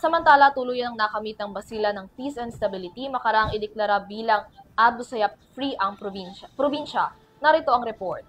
Samantala, tuluyang nakamit ng Basilan ng Peace and Stability makaraang ideklara bilang Abu Sayyaf Free ang probinsya. Narito ang report.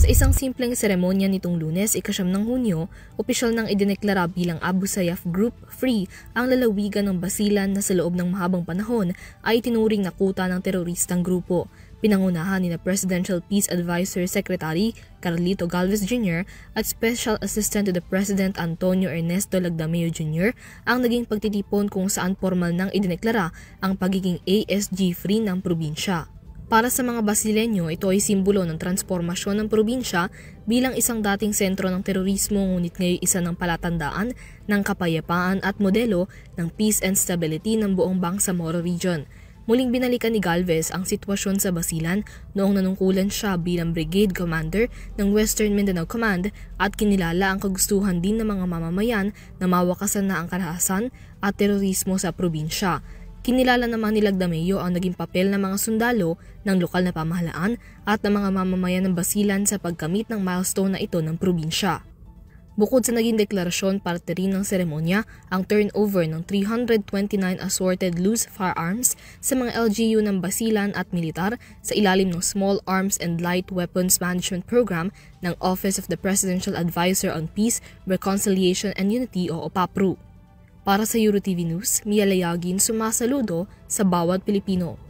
Sa isang simpleng seremonya nitong Lunes, 9 ng Hunyo, opisyal nang idineklara bilang Abu Sayyaf Group Free ang lalawigan ng Basilan na sa loob ng mahabang panahon ay tinuring na kuta ng teroristang grupo. Pinangunahan ni Presidential Peace Advisor Secretary Carlito Galvez Jr. at Special Assistant to the President Antonio Ernesto Lagdameo Jr. ang naging pagtitipon kung saan formal nang idineklara ang pagiging ASG-free ng probinsya. Para sa mga Basileño, ito ay simbolo ng transformasyon ng probinsya bilang isang dating sentro ng terorismo ngunit ngayon isa ng palatandaan ng kapayapaan at modelo ng peace and stability ng buong Bangsamoro Region. Muling binalikan ni Galvez ang sitwasyon sa Basilan noong nanungkulan siya bilang Brigade Commander ng Western Mindanao Command at kinilala ang kagustuhan din ng mga mamamayan na mawakasan na ang karahasan at terorismo sa probinsya. Kinilala naman ni Lagdameo ang naging papel ng mga sundalo ng lokal na pamahalaan at ng mga mamamayan ng Basilan sa pagkamit ng milestone na ito ng probinsya. Bukod sa naging deklarasyon, parte rin ng seremonya ang turnover ng 329 assorted loose firearms sa mga LGU ng Basilan at militar sa ilalim ng Small Arms and Light Weapons Management Program ng Office of the Presidential Advisor on Peace, Reconciliation and Unity o OPAPRU. Para sa EuroTV News, Mia Layagin sumasaludo sa bawat Pilipino.